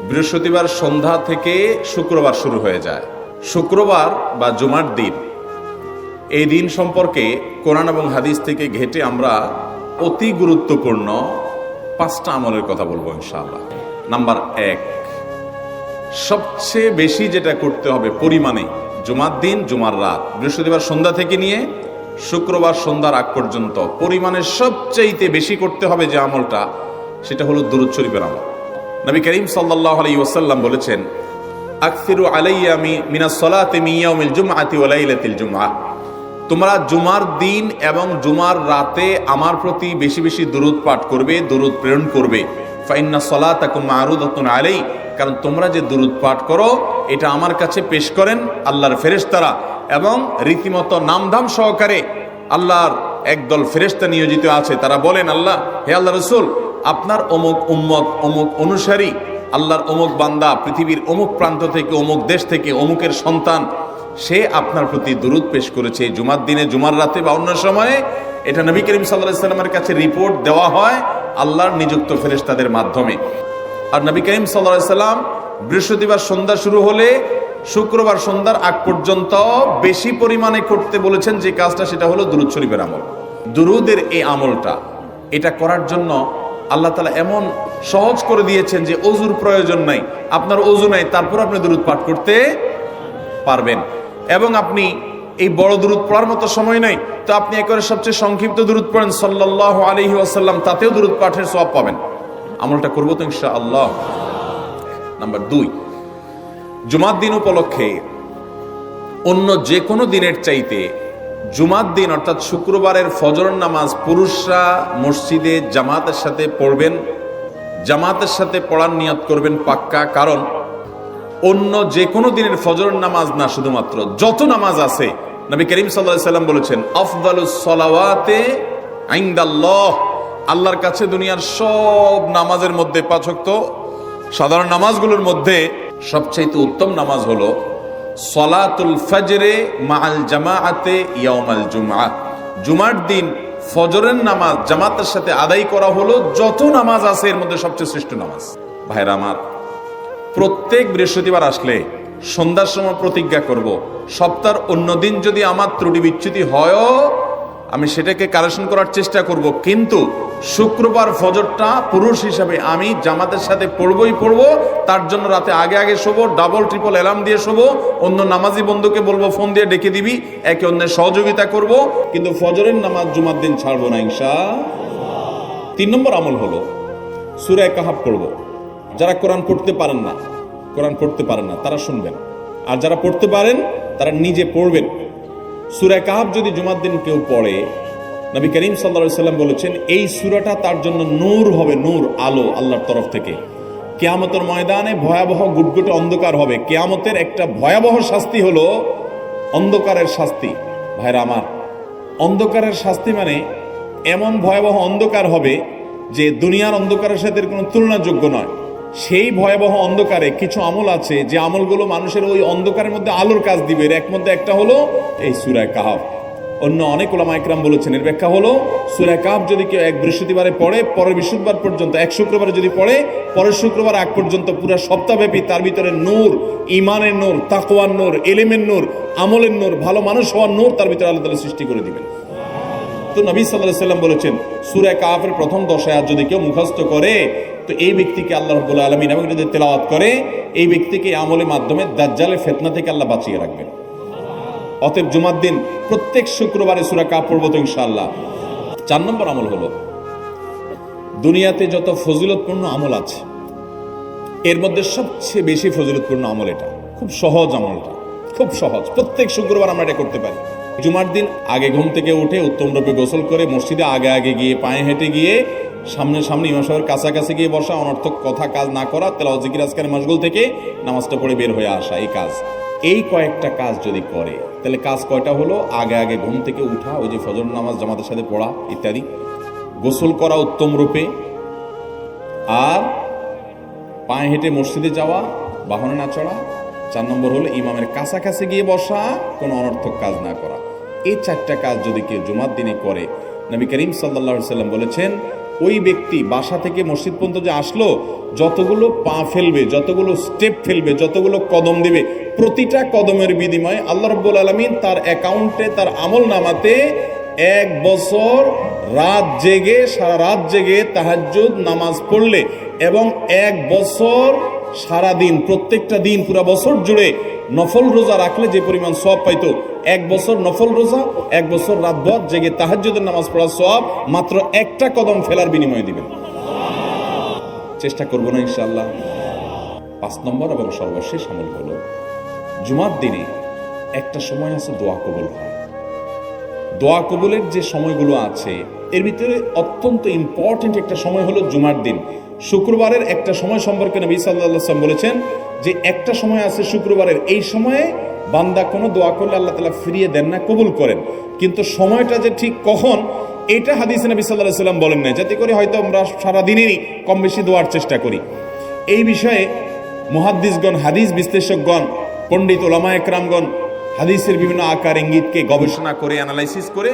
বৃহস্পতিবার সন্ধ্যা থেকে শুক্রবার শুরু হয়ে যায়। শুক্রবার বা জুমার দিন, এই দিন সম্পর্কে কোরআন এবং হাদিস থেকে ঘেটে আমরা অতি গুরুত্বপূর্ণ 5টা আমলের কথা বলবো ইনশাআল্লাহ। নাম্বার 1, সবচেয়ে বেশি যেটা করতে হবে পরিমাণে, জুমার দিন জুমার রাত, বৃহস্পতিবার সন্ধ্যা থেকে নিয়ে শুক্রবার সন্ধ্যার আগ পর্যন্ত পরিমাণে সবচাইতে বেশি করতে হবে যে আমলটা, সেটা হলো দুরূদ শরীফের আমল। নবী করিম সাল্লাল্লাহু আলাইহি ওয়াসাল্লাম বলেছেন, আকসিরু আলাইয়া মিনাস সালাতি মিন ইয়াউমিল জুমআতি ওয়া লাইলাতিল জুমআহ, তোমরা জুমার দিন এবং জুমার রাতে আমার প্রতি বেশি বেশি দুরূদ পাঠ করবে, দুরূদ প্রেরণ করবে। ফাইন্না সালাতাকুম মা'রুদাতুন আলাই, কারণ তোমরা যে দুরূদ পাঠ করো এটা আমার কাছে পেশ করেন আল্লাহর ফেরেশতারা, এবং রীতিমতো নামধাম সহকারে আল্লাহর একদল ফেরেশতা নিয়োজিত আছে। তারা বলেন, আল্লাহ, হে আল্লাহ রাসূল, আপনার অমুক উম্মত, অমুক অনুসারী, আল্লাহর অমুক বান্দা পৃথিবীর অমুক প্রান্ত থেকে, অমুক দেশ থেকে, অমুকের সন্তান, সে আপনার প্রতি দুরূদ পেশ করেছে জুমার দিনে, জুমার রাতে বা অন্য সময়ে। এটা নবী করিম সাল্লাল্লাহু আলাইহি ওয়াসাল্লামের কাছে রিপোর্ট দেওয়া হয় আল্লাহর নিযুক্ত ফেরেশতাদের মাধ্যমে। আর নবী করিম সাল্লাল্লাহু আলাইহি ওয়াসাল্লাম বৃহস্পতিবার সন্ধ্যা শুরু হলে শুক্রবার সন্ধ্যার আগ পর্যন্ত বেশি পরিমাণে করতে বলেছেন যে কাজটা, সেটা হলো দুরূদ শরীফের আমল। দুরূদের এই আমলটা, এটা করার জন্য আল্লাহ তাআলা এমন সহজ করে দিয়েছেন যে ওযুর প্রয়োজন নাই। আপনার ওযু নাই, তারপর আপনি দুরূদ পাঠ করতে পারবেন। এবং আপনি এই বড় দুরূদ পড়ার মতো সময় নাই, তো আপনি একেবারে সবচেয়ে সংক্ষিপ্ত দুরূদ পড়েন সাল্লাল্লাহু আলাইহি ওয়াসাল্লাম, তাতেও দুরূদ পাঠের সওয়াব পাবেন। আমলটা করব তো ইনশাআল্লাহ। নাম্বার 2, জুমার দিন উপলক্ষে অন্য যে কোনো দিনের চাইতে জুমার দিন অর্থাৎ শুক্রবারের ফজর নামাজ পুরুষরা মসজিদে জামাতের সাথে পড়বেন, জামাতের সাথে পড়ার নিয়ত করবেন পাক্কা। কারণ অন্য যে কোনো দিনের ফজর নামাজ না, শুধুমাত্র যত নামাজ আছে, নবী করিম সাল্লাল্লাহু আলাইহি ওয়াসাল্লাম বলেছেন, আফদালুস সালাওয়াতে ইনদাল্লাহ, আল্লাহর কাছে দুনিয়ার সব নামাজের মধ্যে 5 ওয়াক্ত সাধারণ নামাজগুলোর মধ্যে সবচাইতে উত্তম নামাজ হলো সলাতুল ফজরে মাআল জামাআতে ইয়াউমাল জুমআহ, জুমার দিন ফজরের নামাজ জামাতের সাথে আদায় করা হলো যত নামাজ আছে এর মধ্যে সবচেয়ে শ্রেষ্ঠ নামাজ। ভাইরা আমার, প্রত্যেক বৃহস্পতিবার আসলে সন্ধ্যার সময় প্রতিজ্ঞা করব, সপ্তাহের অন্য দিন যদি আমার ত্রুটি বিচ্যুতি হয়ও আমি সেটাকে কারেকশন করার চেষ্টা করব, কিন্তু শুক্রবার ফজরটা পুরুষ হিসাবে আমি জামাতের সাথে পড়বই পড়ব। তার জন্য রাতে আগে আগে শোবো, ডাবল ট্রিপল অ্যালার্ম দিয়ে শোবো, অন্য নামাজি বন্ধুকে বলবো ফোন দিয়ে ডেকে দিবি, একে অন্যের সহযোগিতা করব, কিন্তু ফজরের নামাজ জুমার দিন ছাড়বো না ইনশাআল্লাহ। 3 নম্বর আমল হলো সূরা কাহাফ পড়ব। যারা কোরআন পড়তে পারেন না তারা শুনবেন, আর যারা পড়তে পারেন তারা নিজে পড়বেন। সূরা কাহাফ যদি জুমার দিন কেউ পড়ে, নবী করিম সাল্লাল্লাহু আলাইহি ওয়াসাল্লাম বলেছেন, এই সূরাটা তার জন্য নূর হবে, নূর, আলো আল্লাহর তরফ থেকে। কিয়ামতের ময়দানে ভয়াবহ গুটগুটে অন্ধকার হবে। কিয়ামতের একটা ভয়াবহ শাস্তি হলো অন্ধকারের শাস্তি। ভাইরা আমার, অন্ধকারের শাস্তি মানে এমন ভয়াবহ অন্ধকার হবে যে দুনিয়ার অন্ধকারের সাথে কোনো তুলনাযোগ্য নয়। সেই ভয়াবহ অন্ধকারে কিছু আমল আছে যে আমলগুলো মানুষের ওই অন্ধকারের মধ্যে আলোর কাজ দিবে। এর মধ্যে একটা হলো এই সূরা কাহাফ। অন্য অনেক উলামা ইকরাম বলেছেন, এর ব্যাখ্যা হলো সূরা কাহাফ যদি কেউ এক বৃহস্পতিবারে পড়ে, পরের বৃহস্পতিবার পর্যন্ত, এক শুক্রবারে যদি পড়ে, পরের শুক্রবার আগ পর্যন্ত পুরো সপ্তাহব্যাপী তার ভিতরে নূর, ঈমানের নূর, তাকওয়ার নূর, ইলমের নূর, আমলের নূর, ভালো মানুষ হওয়ার নূর তার ভিতরে আল্লাহ তাআলা সৃষ্টি করে দিবেন। তো নবী সাল্লাল্লাহু আলাইহি ওয়াসাল্লাম বলেছেন, সূরা কাহাফের প্রথম 10 আয়াত যদি কেউ মুখস্থ করে, তো এই ব্যক্তিকে আল্লাহ রাব্বুল আলামিন এবং যদি তেলাওয়াত করে, এই ব্যক্তিকে আমলের মাধ্যমে দাজ্জালের ফিতনা থেকে আল্লাহ বাঁচিয়ে রাখবেন। অতএব জুমার দিন প্রত্যেক শুক্রবারে সূরা কাহাফ পড়ব তো ইনশাআল্লাহ। 4 নম্বর আমল হলো, দুনিয়াতে যত ফজিলতপূর্ণ আমল আছে এর মধ্যে সবচেয়ে বেশি ফজিলতপূর্ণ আমল এটা। খুব সহজ আমলটা, খুব সহজ, প্রত্যেক শুক্রবার আমরা এটা করতে পারি। জুমার দিন আগে ঘুম থেকে উঠে উত্তম রূপে গোসল করে মসজিদে আগে আগে গিয়ে, পায়ে হেঁটে গিয়ে, সামনে ইমাম সাহেবের কাছাকাছি গিয়ে বসা, অনর্থক কথা কাজ না করা, তেলাওয়াত জিকির আজকারের মাশগুল থেকে নামাজটা পড়ে বের হয়ে আসা, এই কাজ, এই কয়েকটা কাজ যদি করে তাহলে কাজ কয়টা হলো? আগে আগে ঘুম থেকে উঠা, ওই যে ফজর নামাজ জামাতের সাথে পড়া ইত্যাদি, গোসল করা উত্তম রূপে, আর পায়ে হেঁটে মসজিদে যাওয়া, বাহনে না চড়া। 4 নম্বর হলো ইমামের কাছাকাছি গিয়ে বসা, কোনো অনর্থক কাজ না করা। এই 4টা কাজ যদি কেউ জুমার দিনে করে, নবী করিম সাল্লাল্লাহু আলাইহি ওয়াসাল্লাম বলেছেন, ওই ব্যক্তি বাসা থেকে মসজিদ পর্যন্ত যে আসলো, যতগুলো পা ফেলবে, যতগুলো স্টেপ ফেলবে, যতগুলো কদম দিবে, প্রতিটা কদমের বিনিময়ে আল্লাহ রাব্বুল আলামিন তার অ্যাকাউন্টে, তার আমল নামাতে 1 বছর রাত জেগে, সারা রাত জেগে তাহাজ্জুদ নামাজ পড়লে এবং 1 বছর সারা দিন, প্রত্যেকটা দিন পুরা বছর জুড়ে নফল রোজা রাখলে যে পরিমাণ সওয়াব পাইতো, 1 বছর নফল রোজা, 1 বছর রাতভর জেগে তাহাজ্জুদের নামাজ পড়ার সওয়াব মাত্র একটা কদম ফেলার বিনিময়ে দিবেন। চেষ্টা করবো না ইনশাআল্লাহ? 5 নম্বর এবং সর্বশেষ আমল হলো, জুমার দিনে একটা সময় আছে দোয়া কবুল হয়। দোয়া কবুলের যে সময়গুলো আছে এর ভিতরে অত্যন্ত ইম্পর্টেন্ট একটা সময় হলো জুমার দিন। শুক্রবারের একটা সময় সম্পর্কে নবী সাল্লাল্লাহু আলাইহি ওয়াসাল্লাম বলেছেন যে একটা সময় আছে শুক্রবারের, এই সময়ে বান্দা কোনো দোয়া করলে আল্লাহ তাআলা ফিরিয়ে দেন না, কবুল করেন। কিন্তু সময়টা যে ঠিক কখন, এটা হাদিসে নবী সাল্লাল্লাহু আলাইহি ওয়াসাল্লাম বলেন না, যাতে করে হয়তো আমরা সারা দিনেরই কম বেশি দোয়ার চেষ্টা করি। এই বিষয়ে মুহাদ্দিসগণ, হাদিস বিশ্লেষকগণ, পণ্ডিত ওলামা একরামগণ হাদিসের বিভিন্ন আকার ইঙ্গিতকে গবেষণা করে, অ্যানালাইসিস করে